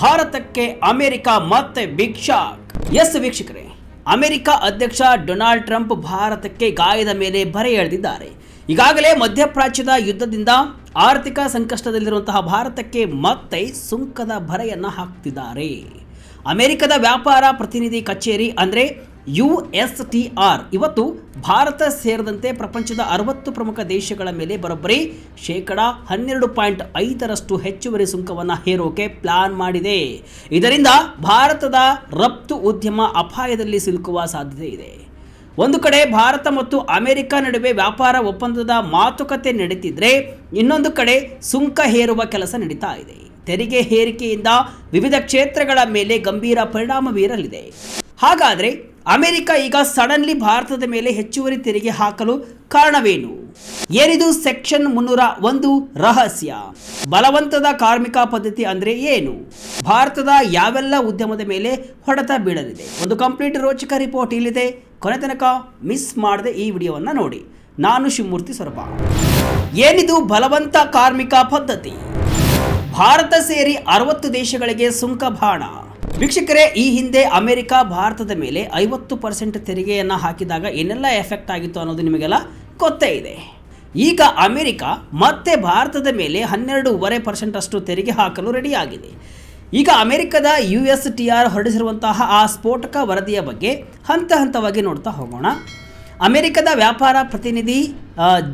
ಭಾರತಕ್ಕೆ ಅಮೆರಿಕ ಮತ್ತೆ big shock. S ವೀಕ್ಷಕರೇ, ಅಮೆರಿಕ ಅಧ್ಯಕ್ಷ ಡೊನಾಲ್ಡ್ ಟ್ರಂಪ್ ಭಾರತಕ್ಕೆ ಗಾಯದ ಮೇಲೆ ಬರೆ ಎಳೆದಿದ್ದಾರೆ. ಈಗಾಗಲೇ ಮಧ್ಯಪ್ರಾಚ್ಯದ ಯುದ್ಧದಿಂದ ಆರ್ಥಿಕ ಸಂಕಷ್ಟದಲ್ಲಿರುವಂತಹ ಭಾರತಕ್ಕೆ ಮತ್ತೆ ಸುಂಕದ ಬರೆಯನ್ನು ಹಾಕ್ತಿದ್ದಾರೆ. ಅಮೆರಿಕದ ವ್ಯಾಪಾರ ಪ್ರತಿನಿಧಿ ಕಚೇರಿ ಅಂದರೆ USTR ಇವತ್ತು ಭಾರತ ಸೇರಿದಂತೆ ಪ್ರಪಂಚದ 60 ಪ್ರಮುಖ ದೇಶಗಳ ಮೇಲೆ ಬರೋಬ್ಬರಿ 12.5% ಹೆಚ್ಚುವರಿ ಸುಂಕವನ್ನು ಹೇರೋಕೆ ಪ್ಲಾನ್ ಮಾಡಿದೆ. ಇದರಿಂದ ಭಾರತದ ರಫ್ತು ಉದ್ಯಮ ಅಪಾಯದಲ್ಲಿ ಸಿಲುಕುವ ಸಾಧ್ಯತೆ ಇದೆ. ಒಂದು ಕಡೆ ಭಾರತ ಮತ್ತು ಅಮೆರಿಕ ನಡುವೆ ವ್ಯಾಪಾರ ಒಪ್ಪಂದದ ಮಾತುಕತೆ ನಡೀತಿದ್ರೆ, ಇನ್ನೊಂದು ಕಡೆ ಸುಂಕ ಹೇರುವ ಕೆಲಸ ನಡೀತಾ ಇದೆ. ತೆರಿಗೆ ಹೇರಿಕೆಯಿಂದ ವಿವಿಧ ಕ್ಷೇತ್ರಗಳ ಮೇಲೆ ಗಂಭೀರ ಪರಿಣಾಮ ಬೀರಲಿದೆ. ಹಾಗಾದರೆ ಅಮೆರಿಕ ಈಗ ಸಡನ್ಲಿ ಭಾರತದ ಮೇಲೆ ಹೆಚ್ಚುವರಿ ತೆರಿಗೆ ಹಾಕಲು ಕಾರಣವೇನು? ಏನಿದು ಸೆಕ್ಷನ್ 301 ರಹಸ್ಯ? ಬಲವಂತದ ಕಾರ್ಮಿಕ ಪದ್ಧತಿ ಅಂದರೆ ಏನು? ಭಾರತದ ಯಾವೆಲ್ಲ ಉದ್ಯಮದ ಮೇಲೆ ಹೊಡೆತ ಬೀಳಲಿದೆ? ಒಂದು ಕಂಪ್ಲೀಟ್ ರೋಚಕ ರಿಪೋರ್ಟ್ ಇಲ್ಲಿದೆ. ಕೊನೆ ತನಕ ಮಿಸ್ ಮಾಡದೆ ಈ ವಿಡಿಯೋವನ್ನು ನೋಡಿ. ನಾನು ಶಿವಮೂರ್ತಿ ಸೊರಬ. ಏನಿದು ಬಲವಂತ ಕಾರ್ಮಿಕ ಪದ್ಧತಿ? ಭಾರತ ಸೇರಿ 60 ದೇಶಗಳಿಗೆ ಸುಂಕ ಬಾಣ. ವೀಕ್ಷಕರೇ, ಈ ಹಿಂದೆ ಅಮೆರಿಕ ಭಾರತದ ಮೇಲೆ 50% ತೆರಿಗೆಯನ್ನು ಹಾಕಿದಾಗ ಏನೆಲ್ಲ ಎಫೆಕ್ಟ್ ಆಗಿತ್ತು ಅನ್ನೋದು ನಿಮಗೆಲ್ಲ ಗೊತ್ತೇ ಇದೆ. ಈಗ ಅಮೆರಿಕ ಮತ್ತೆ ಭಾರತದ ಮೇಲೆ 12.5% ಅಷ್ಟು ತೆರಿಗೆ ಹಾಕಲು ರೆಡಿಯಾಗಿದೆ. ಈಗ ಅಮೆರಿಕದ USTR ಹೊರಡಿಸಿರುವಂತಹ ಆ ಸ್ಫೋಟಕ ವರದಿಯ ಬಗ್ಗೆ ಹಂತ ಹಂತವಾಗಿ ನೋಡ್ತಾ ಹೋಗೋಣ. ಅಮೆರಿಕದ ವ್ಯಾಪಾರ ಪ್ರತಿನಿಧಿ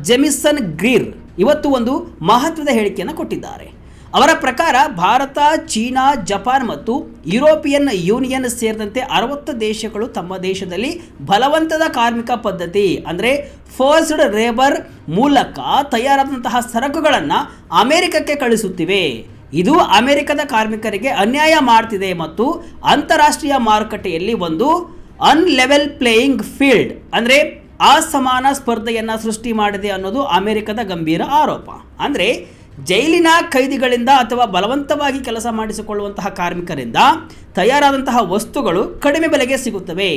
ಜೆಮಿಸನ್ ಗ್ರೀರ್ ಇವತ್ತು ಒಂದು ಮಹತ್ವದ ಹೇಳಿಕೆಯನ್ನು ಕೊಟ್ಟಿದ್ದಾರೆ. ಅವರ ಪ್ರಕಾರ ಭಾರತ, ಚೀನಾ, ಜಪಾನ್ ಮತ್ತು ಯುರೋಪಿಯನ್ ಯೂನಿಯನ್ ಸೇರಿದಂತೆ 60 ದೇಶಗಳು ತಮ್ಮ ದೇಶದಲ್ಲಿ ಬಲವಂತದ ಕಾರ್ಮಿಕ ಪದ್ಧತಿ ಅಂದರೆ ಫೋರ್ಸ್ಡ್ ಲೇಬರ್ ಮೂಲಕ ತಯಾರಾದಂತಹ ಸರಕುಗಳನ್ನು ಅಮೆರಿಕಕ್ಕೆ ಕಳಿಸುತ್ತಿವೆ. ಇದು ಅಮೆರಿಕದ ಕಾರ್ಮಿಕರಿಗೆ ಅನ್ಯಾಯ ಮಾಡ್ತಿದೆ ಮತ್ತು ಅಂತಾರಾಷ್ಟ್ರೀಯ ಮಾರುಕಟ್ಟೆಯಲ್ಲಿ ಒಂದು ಅನ್ಲೆವೆಲ್ ಪ್ಲೇಯಿಂಗ್ ಫೀಲ್ಡ್ ಅಂದರೆ ಅಸಮಾನ ಸ್ಪರ್ಧೆಯನ್ನು ಸೃಷ್ಟಿ ಮಾಡಿದೆ ಅನ್ನೋದು ಅಮೆರಿಕದ ಗಂಭೀರ ಆರೋಪ. ಅಂದರೆ ಜೈಲಿನ ಖೈದಿಗಳಿಂದ ಅಥವಾ ಬಲವಂತವಾಗಿ ಕೆಲಸ ಮಾಡಿಸಿಕೊಳ್ಳುವಂತಹ ಕಾರ್ಮಿಕರಿಂದ ತಯಾರಾದಂತಹ ವಸ್ತುಗಳು ಕಡಿಮೆ ಬೆಲೆಗೆ ಸಿಗುತ್ತವೆ.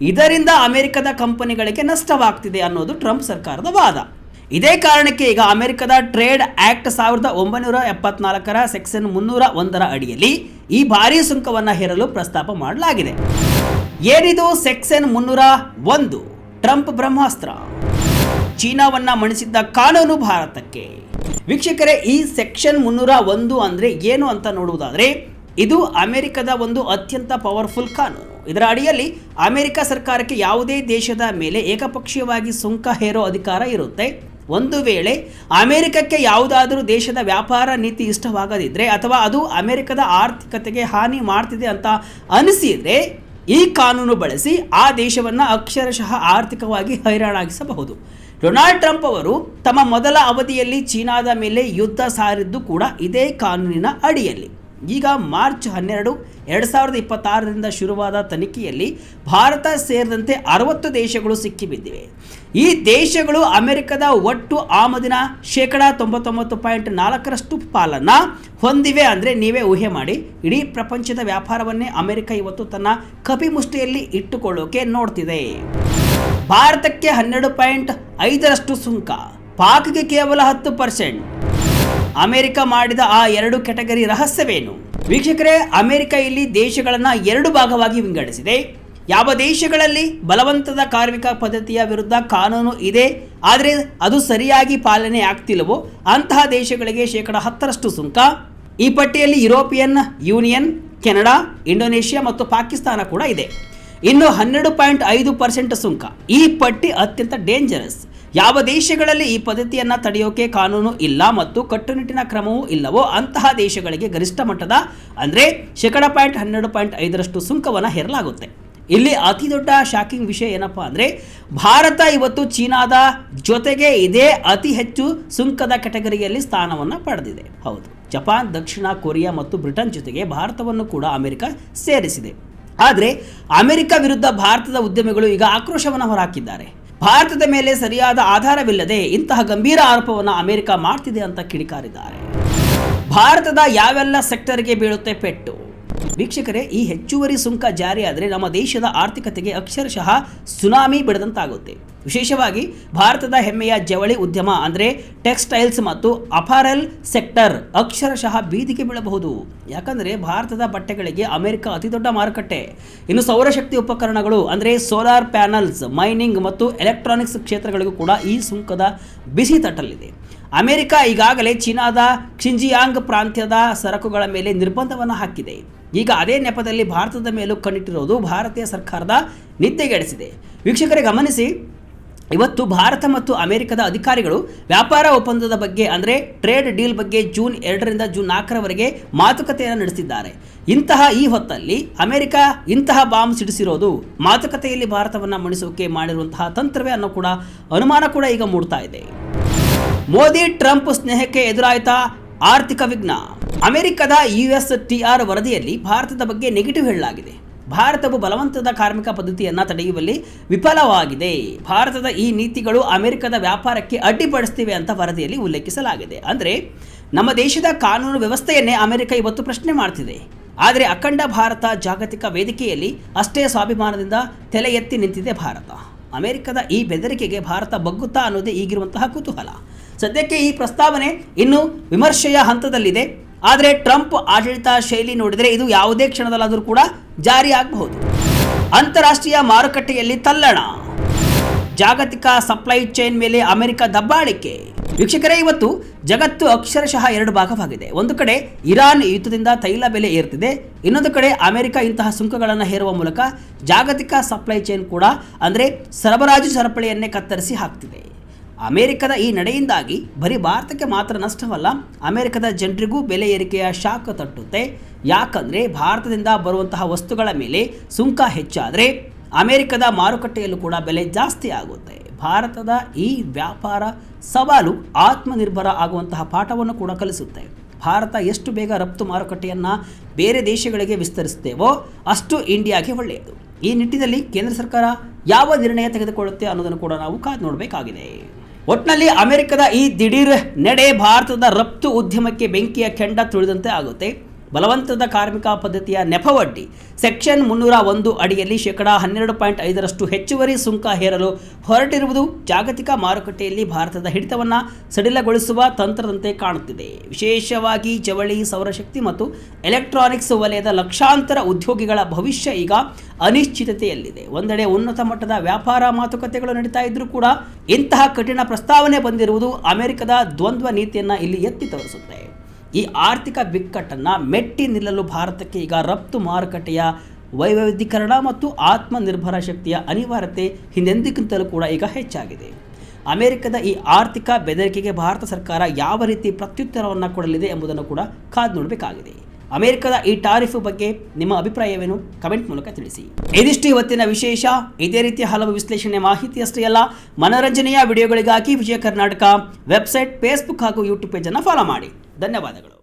ಇದರಿಂದ ಅಮೆರಿಕದ ಕಂಪನಿಗಳಿಗೆ ನಷ್ಟವಾಗ್ತಿದೆ ಅನ್ನೋದು ಟ್ರಂಪ್ ಸರ್ಕಾರದ ವಾದ. ಇದೇ ಕಾರಣಕ್ಕೆ ಈಗ ಅಮೆರಿಕದ ಟ್ರೇಡ್ ಆಕ್ಟ್ 1974ರ ಸೆಕ್ಷನ್ 301 ಅಡಿಯಲ್ಲಿ ಈ ಭಾರೀ ಸುಂಕವನ್ನು ಹೇರಲು ಪ್ರಸ್ತಾಪ ಮಾಡಲಾಗಿದೆ. ಏನಿದು ಸೆಕ್ಷನ್ 301? ಟ್ರಂಪ್ ಬ್ರಹ್ಮಾಸ್ತ್ರ. ಚೀನಾವನ್ನ ಮಣಿಸಿದ್ದ ಕಾನೂನು ಭಾರತಕ್ಕೆ. ವೀಕ್ಷಕರೇ, ಈ ಸೆಕ್ಷನ್ 301 ಅಂದರೆ ಏನು ಅಂತ ನೋಡುವುದಾದರೆ, ಇದು ಅಮೆರಿಕದ ಒಂದು ಅತ್ಯಂತ ಪವರ್ಫುಲ್ ಕಾನೂನು. ಇದರ ಅಡಿಯಲ್ಲಿ ಅಮೆರಿಕ ಸರ್ಕಾರಕ್ಕೆ ಯಾವುದೇ ದೇಶದ ಮೇಲೆ ಏಕಪಕ್ಷೀಯವಾಗಿ ಸುಂಕ ಹೇರೋ ಅಧಿಕಾರ ಇರುತ್ತೆ. ಒಂದು ವೇಳೆ ಅಮೆರಿಕಕ್ಕೆ ಯಾವುದಾದರೂ ದೇಶದ ವ್ಯಾಪಾರ ನೀತಿ ಇಷ್ಟವಾಗದಿದ್ದರೆ ಅಥವಾ ಅದು ಅಮೆರಿಕದ ಆರ್ಥಿಕತೆಗೆ ಹಾನಿ ಮಾಡ್ತಿದೆ ಅಂತ ಅನಿಸಿದರೆ ಈ ಕಾನೂನು ಬಳಸಿ ಆ ದೇಶವನ್ನು ಅಕ್ಷರಶಃ ಆರ್ಥಿಕವಾಗಿ ಹೈರಾಣಾಗಿಸಬಹುದು. ಡೊನಾಲ್ಡ್ ಟ್ರಂಪ್ ಅವರು ತಮ್ಮ ಮೊದಲ ಅವಧಿಯಲ್ಲಿ ಚೀನಾದ ಮೇಲೆ ಯುದ್ಧ ಸಾರಿದ್ದು ಕೂಡ ಇದೇ ಕಾನೂನಿನ ಅಡಿಯಲ್ಲಿ. ಈಗ ಮಾರ್ಚ್ 12, 2026ರಿಂದ ಶುರುವಾದ ತನಿಖೆಯಲ್ಲಿ ಭಾರತ ಸೇರಿದಂತೆ 60 ದೇಶಗಳು ಸಿಕ್ಕಿಬಿದ್ದಿವೆ. ಈ ದೇಶಗಳು ಅಮೆರಿಕದ ಒಟ್ಟು ಆಮದಿನ 99.4% ಪಾಲನ್ನು ಹೊಂದಿವೆ. ಅಂದರೆ ನೀವೇ ಊಹೆ ಮಾಡಿ, ಇಡೀ ಪ್ರಪಂಚದ ವ್ಯಾಪಾರವನ್ನೇ ಅಮೆರಿಕ ಇವತ್ತು ತನ್ನ ಕಪಿಮುಷ್ಟಿಯಲ್ಲಿ ಇಟ್ಟುಕೊಳ್ಳೋಕೆ ನೋಡ್ತಿದೆ. ಭಾರತಕ್ಕೆ 12.5% ಸುಂಕ, ಪಾಕ್ಗೆ ಕೇವಲ 10%. ಅಮೆರಿಕ ಮಾಡಿದ ಆ 2 ಕೆಟಗರಿ ರಹಸ್ಯವೇನು? ವೀಕ್ಷಕರೇ, ಅಮೆರಿಕ ಇಲ್ಲಿ ದೇಶಗಳನ್ನು 2 ಭಾಗವಾಗಿ ವಿಂಗಡಿಸಿದೆ. ಯಾವ ದೇಶಗಳಲ್ಲಿ ಬಲವಂತದ ಕಾರ್ಮಿಕ ಪದ್ಧತಿಯ ವಿರುದ್ಧ ಕಾನೂನು ಇದೆ ಆದರೆ ಅದು ಸರಿಯಾಗಿ ಪಾಲನೆ ಆಗ್ತಿಲ್ಲವೋ ಅಂತಹ ದೇಶಗಳಿಗೆ 10% ಸುಂಕ. ಈ ಪಟ್ಟಿಯಲ್ಲಿ ಯುರೋಪಿಯನ್ ಯೂನಿಯನ್, ಕೆನಡಾ, ಇಂಡೋನೇಷ್ಯಾ ಮತ್ತು ಪಾಕಿಸ್ತಾನ ಕೂಡ ಇದೆ. ಇನ್ನು 12.5% ಸುಂಕ. ಈ ಪಟ್ಟಿ ಅತ್ಯಂತ ಡೇಂಜರಸ್. ಯಾವ ದೇಶಗಳಲ್ಲಿ ಈ ಪದ್ಧತಿಯನ್ನು ತಡೆಯೋಕೆ ಕಾನೂನು ಇಲ್ಲ ಮತ್ತು ಕಟ್ಟುನಿಟ್ಟಿನ ಕ್ರಮವೂ ಇಲ್ಲವೋ ಅಂತಹ ದೇಶಗಳಿಗೆ ಗರಿಷ್ಠ ಮಟ್ಟದ ಅಂದರೆ 12.5% ಸುಂಕವನ್ನು ಹೇರಲಾಗುತ್ತೆ. ಇಲ್ಲಿ ಅತಿ ದೊಡ್ಡ ಶಾಕಿಂಗ್ ವಿಷಯ ಏನಪ್ಪ ಅಂದರೆ, ಭಾರತ ಇವತ್ತು ಚೀನಾದ ಜೊತೆಗೆ ಇದೇ ಅತಿ ಹೆಚ್ಚು ಸುಂಕದ ಕೆಟಗರಿಯಲ್ಲಿ ಸ್ಥಾನವನ್ನು ಪಡೆದಿದೆ. ಹೌದು, ಜಪಾನ್, ದಕ್ಷಿಣ ಕೊರಿಯಾ ಮತ್ತು ಬ್ರಿಟನ್ ಜೊತೆಗೆ ಭಾರತವನ್ನು ಕೂಡ ಅಮೆರಿಕ ಸೇರಿಸಿದೆ. ಆದರೆ ಅಮೆರಿಕ ವಿರುದ್ಧ ಭಾರತದ ಉದ್ಯಮಿಗಳು ಈಗ ಆಕ್ರೋಶವನ್ನು ಹೊರಹಾಕಿದ್ದಾರೆ. ಭಾರತದ ಮೇಲೆ ಸರಿಯಾದ ಆಧಾರವಿಲ್ಲದೆ ಇಂತಹ ಗಂಭೀರ ಆರೋಪವನ್ನು ಅಮೆರಿಕ ಮಾಡ್ತಿದೆ ಅಂತ ಕಿಡಿಕಾರಿದ್ದಾರೆ. ಭಾರತದ ಯಾವೆಲ್ಲ ಸೆಕ್ಟರ್ಗೆ ಬೀಳುತ್ತೆ ಪೆಟ್ಟು? ವೀಕ್ಷಕರೇ, ಈ ಹೆಚ್ಚುವರಿ ಸುಂಕ ಜಾರಿಯಾದರೆ ನಮ್ಮ ದೇಶದ ಆರ್ಥಿಕತೆಗೆ ಅಕ್ಷರಶಃ ಸುನಾಮಿ ಬಿಡದಂತಾಗುತ್ತೆ. ವಿಶೇಷವಾಗಿ ಭಾರತದ ಹೆಮ್ಮೆಯ ಜವಳಿ ಉದ್ಯಮ ಅಂದರೆ ಟೆಕ್ಸ್ಟೈಲ್ಸ್ ಮತ್ತು ಅಪಾರೆಲ್ ಸೆಕ್ಟರ್ ಅಕ್ಷರಶಃ ಬೀದಿಗೆ ಬೀಳಬಹುದು. ಯಾಕಂದರೆ ಭಾರತದ ಬಟ್ಟೆಗಳಿಗೆ ಅಮೆರಿಕ ಅತಿದೊಡ್ಡ ಮಾರುಕಟ್ಟೆ. ಇನ್ನು ಸೌರಶಕ್ತಿ ಉಪಕರಣಗಳು ಅಂದರೆ ಸೋಲಾರ್ ಪ್ಯಾನಲ್ಸ್, ಮೈನಿಂಗ್ ಮತ್ತು ಎಲೆಕ್ಟ್ರಾನಿಕ್ಸ್ ಕ್ಷೇತ್ರಗಳಿಗೂ ಕೂಡ ಈ ಸುಂಕದ ಬಿಸಿ ತಟ್ಟಲಿದೆ. ಅಮೆರಿಕ ಈಗಾಗಲೇ ಚೀನಾದ ಕ್ಸಿಂಜಿಯಾಂಗ್ ಪ್ರಾಂತ್ಯದ ಸರಕುಗಳ ಮೇಲೆ ನಿರ್ಬಂಧವನ್ನು ಹಾಕಿದೆ. ಈಗ ಅದೇ ನೆಪದಲ್ಲಿ ಭಾರತದ ಮೇಲೂ ಕಣ್ಣಿಟ್ಟಿರುವುದು ಭಾರತೀಯ ಸರ್ಕಾರದ ನಿದ್ದೆಗೆಡಿಸಿದೆ. ವೀಕ್ಷಕರೇ ಗಮನಿಸಿ, ಇವತ್ತು ಭಾರತ ಮತ್ತು ಅಮೆರಿಕದ ಅಧಿಕಾರಿಗಳು ವ್ಯಾಪಾರ ಒಪ್ಪಂದದ ಬಗ್ಗೆ ಅಂದರೆ ಟ್ರೇಡ್ ಡೀಲ್ ಬಗ್ಗೆ ಜೂನ್ 2ರಿಂದ ಜೂನ್ 4ರವರೆಗೆ ಮಾತುಕತೆಯನ್ನು ನಡೆಸಿದ್ದಾರೆ. ಈ ಹೊತ್ತಲ್ಲಿ ಅಮೆರಿಕ ಇಂತಹ ಬಾಂಬ್ ಸಿಡಿಸಿರೋದು ಮಾತುಕತೆಯಲ್ಲಿ ಭಾರತವನ್ನು ಮಣಿಸೋಕೆ ಮಾಡಿರುವಂತಹ ತಂತ್ರವೇ ಅನ್ನೋ ಕೂಡ ಅನುಮಾನ ಕೂಡ ಈಗ ಮೂಡ್ತಾ ಇದೆ. ಮೋದಿ ಟ್ರಂಪ್ ಸ್ನೇಹಕ್ಕೆ ಎದುರಾಯ್ತಾ ಆರ್ಥಿಕ ವಿಘ್ನ. ಅಮೆರಿಕದ USTR ವರದಿಯಲ್ಲಿ ಭಾರತದ ಬಗ್ಗೆ ನೆಗೆಟಿವ್ ಹೇಳಲಾಗಿದೆ. ಭಾರತವು ಬಲವಂತದ ಕಾರ್ಮಿಕ ಪದ್ಧತಿಯನ್ನು ತಡೆಯುವಲ್ಲಿ ವಿಫಲವಾಗಿದೆ. ಭಾರತದ ಈ ನೀತಿಗಳು ಅಮೆರಿಕದ ವ್ಯಾಪಾರಕ್ಕೆ ಅಡ್ಡಿಪಡಿಸ್ತಿವೆ ಅಂತ ವರದಿಯಲ್ಲಿ ಉಲ್ಲೇಖಿಸಲಾಗಿದೆ. ಅಂದರೆ ನಮ್ಮ ದೇಶದ ಕಾನೂನು ವ್ಯವಸ್ಥೆಯನ್ನೇ ಅಮೆರಿಕ ಇವತ್ತು ಪ್ರಶ್ನೆ ಮಾಡ್ತಿದೆ. ಆದರೆ ಅಖಂಡ ಭಾರತ ಜಾಗತಿಕ ವೇದಿಕೆಯಲ್ಲಿ ಅಷ್ಟೇ ಸ್ವಾಭಿಮಾನದಿಂದ ತಲೆ ಎತ್ತಿ ನಿಂತಿದೆ ಭಾರತ. ಅಮೆರಿಕದ ಈ ಬೆದರಿಕೆಗೆ ಭಾರತ ಬಗ್ಗುತ್ತಾ ಅನ್ನೋದೇ ಈಗಿರುವಂತಹ ಕುತೂಹಲ. ಸದ್ಯಕ್ಕೆ ಈ ಪ್ರಸ್ತಾವನೆ ಇನ್ನು ವಿಮರ್ಶೆಯ ಹಂತದಲ್ಲಿದೆ. ಆದರೆ ಟ್ರಂಪ್ ಆಡಳಿತ ಶೈಲಿ ನೋಡಿದರೆ ಇದು ಯಾವುದೇ ಕ್ಷಣದಲ್ಲಾದರೂ ಕೂಡ ಜಾರಿ ಆಗಬಹುದು. ಅಂತಾರಾಷ್ಟ್ರೀಯ ಮಾರುಕಟ್ಟೆಯಲ್ಲಿ ತಲ್ಲಣ, ಜಾಗತಿಕ ಸಪ್ಲೈ ಚೈನ್ ಮೇಲೆ ಅಮೆರಿಕ ದಬ್ಬಾಳಿಕೆ. ವೀಕ್ಷಕರೇ, ಇವತ್ತು ಜಗತ್ತು ಅಕ್ಷರಶಃ 2 ಭಾಗವಾಗಿದೆ. ಒಂದು ಕಡೆ ಇರಾನ್ ಯುದ್ಧದಿಂದ ತೈಲ ಬೆಲೆ ಏರ್ತಿದೆ, ಇನ್ನೊಂದು ಕಡೆ ಅಮೆರಿಕ ಇಂತಹ ಸುಂಕಗಳನ್ನು ಹೇರುವ ಮೂಲಕ ಜಾಗತಿಕ ಸಪ್ಲೈ ಚೈನ್ ಕೂಡ ಅಂದರೆ ಸರಬರಾಜು ಸರಪಳಿಯನ್ನೇ ಕತ್ತರಿಸಿ ಹಾಕ್ತಿದೆ. ಅಮೆರಿಕದ ಈ ನಡೆಯಿಂದಾಗಿ ಬರೀ ಭಾರತಕ್ಕೆ ಮಾತ್ರ ನಷ್ಟವಲ್ಲ, ಅಮೆರಿಕದ ಜನರಿಗೂ ಬೆಲೆ ಏರಿಕೆಯ ಶಾಕ್ ತಟ್ಟುತ್ತೆ. ಯಾಕಂದರೆ ಭಾರತದಿಂದ ಬರುವಂತಹ ವಸ್ತುಗಳ ಮೇಲೆ ಸುಂಕ ಹೆಚ್ಚಾದರೆ ಅಮೆರಿಕದ ಮಾರುಕಟ್ಟೆಯಲ್ಲೂ ಕೂಡ ಬೆಲೆ ಜಾಸ್ತಿ ಆಗುತ್ತೆ. ಭಾರತದ ಈ ವ್ಯಾಪಾರ ಸವಾಲು ಆತ್ಮನಿರ್ಭರ ಆಗುವಂತಹ ಪಾಠವನ್ನು ಕೂಡ ಕಲಿಸುತ್ತೆ. ಭಾರತ ಎಷ್ಟು ಬೇಗ ರಫ್ತು ಮಾರುಕಟ್ಟೆಯನ್ನು ಬೇರೆ ದೇಶಗಳಿಗೆ ವಿಸ್ತರಿಸುತ್ತೇವೋ ಅಷ್ಟು ಇಂಡಿಯಾಗೆ ಒಳ್ಳೆಯದು. ಈ ನಿಟ್ಟಿನಲ್ಲಿ ಕೇಂದ್ರ ಸರ್ಕಾರ ಯಾವ ನಿರ್ಣಯ ತೆಗೆದುಕೊಳ್ಳುತ್ತೆ ಅನ್ನೋದನ್ನು ಕೂಡ ನಾವು ಕಾದು ನೋಡಬೇಕಾಗಿದೆ. ಒಟ್ಟಿನಲ್ಲಿ ಅಮೆರಿಕದ ಈ ದಿಢೀರ್ ನಡೆ ಭಾರತದ ರಫ್ತು ಉದ್ಯಮಕ್ಕೆ ಬೆಂಕಿಯ ಕೆಂಡ ತುಳಿದಂತೆ ಆಗುತ್ತೆ. ಬಲವಂತದ ಕಾರ್ಮಿಕ ಪದ್ಧತಿಯ ನೆಪವೊಡ್ಡಿ ಸೆಕ್ಷನ್ 301 ಅಡಿಯಲ್ಲಿ 12.5% ಹೆಚ್ಚುವರಿ ಸುಂಕ ಹೇರಲು ಹೊರಟಿರುವುದು ಜಾಗತಿಕ ಮಾರುಕಟ್ಟೆಯಲ್ಲಿ ಭಾರತದ ಹಿಡಿತವನ್ನು ಸಡಿಲಗೊಳಿಸುವ ತಂತ್ರದಂತೆ ಕಾಣುತ್ತಿದೆ. ವಿಶೇಷವಾಗಿ ಜವಳಿ, ಸೌರಶಕ್ತಿ ಮತ್ತು ಎಲೆಕ್ಟ್ರಾನಿಕ್ಸ್ ವಲಯದ ಲಕ್ಷಾಂತರ ಉದ್ಯೋಗಿಗಳ ಭವಿಷ್ಯ ಈಗ ಅನಿಶ್ಚಿತತೆಯಲ್ಲಿದೆ. ಒಂದೆಡೆ ಉನ್ನತ ಮಟ್ಟದ ವ್ಯಾಪಾರ ಮಾತುಕತೆಗಳು ನಡೀತಾ ಇದ್ರೂ ಕೂಡ ಇಂತಹ ಕಠಿಣ ಪ್ರಸ್ತಾವನೆ ಬಂದಿರುವುದು ಅಮೆರಿಕದ ದ್ವಂದ್ವ ನೀತಿಯನ್ನು ಇಲ್ಲಿ ಎತ್ತಿ ತೋರಿಸುತ್ತೆ. ಈ ಆರ್ಥಿಕ ಬಿಕ್ಕಟ್ಟನ್ನು ಮೆಟ್ಟಿ ನಿಲ್ಲಲು ಭಾರತಕ್ಕೆ ಈಗ ರಫ್ತು ಮಾರುಕಟ್ಟೆಯ ವೈವಿಧ್ಯೀಕರಣ ಮತ್ತು ಆತ್ಮನಿರ್ಭರ ಶಕ್ತಿಯ ಅನಿವಾರ್ಯತೆ ಹಿಂದೆಂದಿಗಿಂತಲೂ ಕೂಡ ಈಗ ಹೆಚ್ಚಾಗಿದೆ. ಅಮೆರಿಕದ ಈ ಆರ್ಥಿಕ ಬೆದರಿಕೆಗೆ ಭಾರತ ಸರ್ಕಾರ ಯಾವ ರೀತಿ ಪ್ರತ್ಯುತ್ತರವನ್ನು ಕೊಡಲಿದೆ ಎಂಬುದನ್ನು ಕೂಡ ಕಾದು ನೋಡಬೇಕಾಗಿದೆ. ಅಮೆರಿಕದ ಈ ಟಾರಿಫ್ ಬಗ್ಗೆ ನಿಮ್ಮ ಅಭಿಪ್ರಾಯವೇನು? ಕಮೆಂಟ್ ಮೂಲಕ ತಿಳಿಸಿ. ಇದಿಷ್ಟು ಇವತ್ತಿನ ವಿಶೇಷ. ಇದೇ ರೀತಿಯ ಹಲವು ವಿಶ್ಲೇಷಣೆ ಮಾಹಿತಿಯಷ್ಟೇ ಅಲ್ಲ, ಮನೋರಂಜನೆಯ ವಿಡಿಯೋಗಳಿಗಾಗಿ ವಿಜಯ ಕರ್ನಾಟಕ ವೆಬ್ಸೈಟ್, ಫೇಸ್ಬುಕ್ ಹಾಗೂ ಯೂಟ್ಯೂಬ್ ಪೇಜನ್ನು ಫಾಲೋ ಮಾಡಿ. ಧನ್ಯವಾದಗಳು.